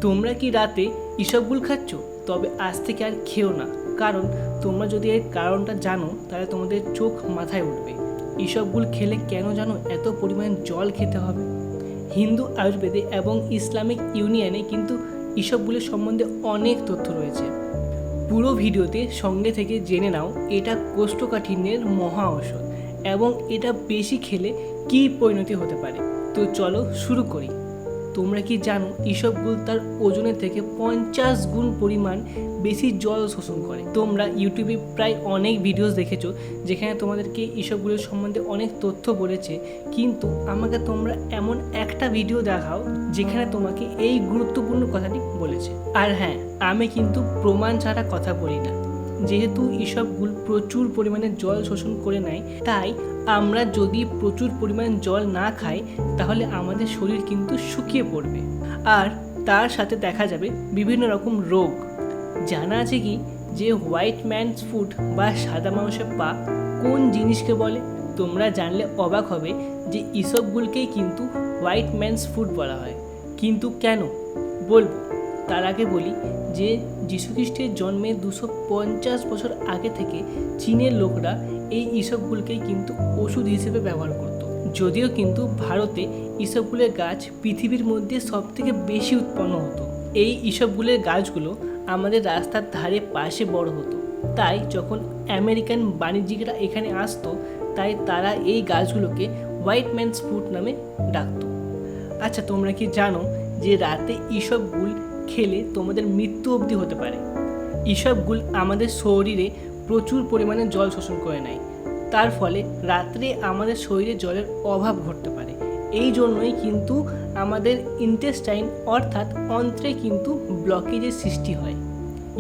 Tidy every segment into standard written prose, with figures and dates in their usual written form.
তোমরা কি রাতে ইসবগুল খাচ্ছ? তবে আজ থেকে আর খেও না, কারণ তোমরা যদি এর কারণটা জানো তাহলে তোমাদের চোখ মাথায় উঠবে। ইসবগুল খেলে কেন জানো এত পরিমাণ জল খেতে হবে? হিন্দু আয়ুর্বেদে এবং ইসলামিক ইউনিয়নে কিন্তু ইসবগুলের সম্বন্ধে অনেক তথ্য রয়েছে। পুরো ভিডিওতে সঙ্গে থেকে জেনে নাও এটা কোষ্ঠকাঠিন্যের মহা ঔষধ এবং এটা বেশি খেলে কী পরিণতি হতে পারে। তো চলো শুরু করি। তোমরা কি জানো ইসবগুল তার ওজনের থেকে 50 গুণ পরিমাণ বেশি জল শোষণ করে? তোমরা ইউটিউবে প্রায় অনেক ভিডিওস দেখেছো যেখানে তোমাদেরকে ইসবগুলের সম্বন্ধে অনেক তথ্য বলেছে, কিন্তু আমাকে তোমরা এমন একটা ভিডিও দেখাও যেখানে তোমাকে এই গুরুত্বপূর্ণ কথাটি বলেছে। আর হ্যাঁ, আমি কিন্তু প্রমাণ ছাড়া কথা বলি না। যেহেতু ইসবগুল প্রচুর পরিমাণে জল শোষণ করে নেয়, তাই আমরা যদি প্রচুর পরিমাণ জল না খাই তাহলে আমাদের শরীর কিন্তু শুকিয়ে পড়বে, আর তার সাথে দেখা যাবে বিভিন্ন রকম রোগ। জানা আছে কি যে হোয়াইট ম্যানস ফুড বা সাদা মানুষের পা কোন জিনিসকে বলে? তোমরা জানলে অবাক হবে যে ইসবগুলকেই কিন্তু হোয়াইট ম্যানস ফুড বলা হয়। কিন্তু কেন বলবো, তার আগে বলি যে যীশুখ্রিস্টের জন্মের 250 বছর আগে থেকে চীনের লোকরা এই ইসবগুলকেই কিন্তু ওষুধ হিসেবে ব্যবহার করত। যদিও কিন্তু ভারতে ইসবগুলের গাছ পৃথিবীর মধ্যে সবথেকে বেশি উৎপন্ন হতো। এই ইসবগুলের গাছগুলো আমাদের রাস্তার ধারে পাশে বড় হতো, তাই যখন আমেরিকান বাণিজ্যিকরা এখানে আসতো তাই তারা এই গাছগুলোকে হোয়াইট ম্যানস ফুড নামে ডাকতো। আচ্ছা, তোমরা কি জানো যে রাতে ইসবগুল খেলে তোমাদের মৃত্যু অবধি হতে পারে? ইসবগুল আমাদের শরীরে প্রচুর পরিমাণে জল শোষণ করে নেয়, তার ফলে রাত্রে আমাদের শরীরে জলের অভাব ঘটতে পারে। এই জন্যই কিন্তু আমাদের ইন্টেস্টাইন অর্থাৎ অন্ত্রে কিন্তু ব্লকেজের সৃষ্টি হয়।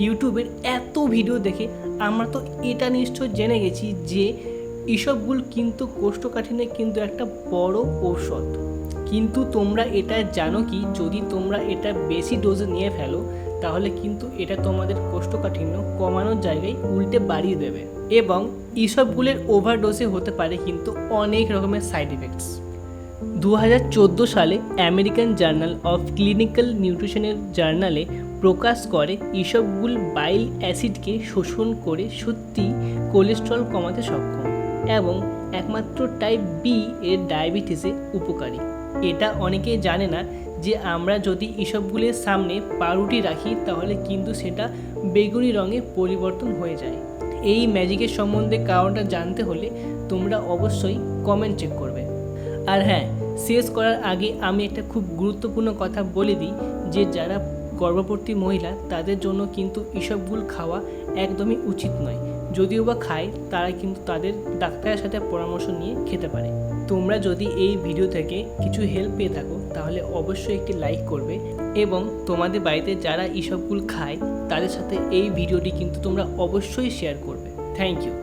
ইউটিউবের এত ভিডিও দেখে আমরা তো এটা নিশ্চয় জেনে গেছি যে ইসবগুল কিন্তু কোষ্ঠকাঠিন্যের কিন্তু একটা বড় ঔষধ। কিন্তু তোমরা এটা জানো কি, যদি তোমরা এটা বেশি ডোজে নিয়ে ফেলো তাহলে কিন্তু এটা তোমাদের কোষ্ঠকাঠিন্য কমানোর জায়গায় উল্টে বাড়িয়ে দেবে, এবং ইসবগুলের ওভারডোজে হতে পারে কিন্তু অনেক রকমের সাইড এফেক্টস। 2014 সালে আমেরিকান জার্নাল অফ ক্লিনিক্যাল নিউট্রিশনের জার্নালে প্রকাশ করে ইসবগুল বাইল অ্যাসিডকে শোষণ করে সত্যি কোলেস্ট্রল কমাতে সক্ষম এবং একমাত্র টাইপ বি এর ডায়াবেটিসে উপকারী। এটা অনেকেই জানে না যে আমরা যদি ইসবগুলের সামনে পাউরুটি রাখি তাহলে কিন্তু সেটা বেগুনি রঙে পরিবর্তন হয়ে যায়। এই ম্যাজিকের সম্বন্ধে কারণটা জানতে হলে তোমরা অবশ্যই কমেন্ট চেক করবে। আর হ্যাঁ, শেষ করার আগে আমি একটা খুব গুরুত্বপূর্ণ কথা বলে দিই যে যারা গর্ভবতী মহিলা তাদের জন্য কিন্তু ইসবগুল খাওয়া একদমই উচিত নয়। যদিও বা খায় তারা কিন্তু তাদের ডাক্তারের সাথে পরামর্শ নিয়ে খেতে পারে। তোমরা যদি এই ভিডিও থেকে কিছু হেল্প পেয়ে থাকো তাহলে অবশ্যই একটি লাইক করবে, এবং তোমাদের বাড়িতে যারা ইসবগুল খায় তাদের সাথে এই ভিডিওটি কিন্তু তোমরা অবশ্যই শেয়ার করবে। Thank you.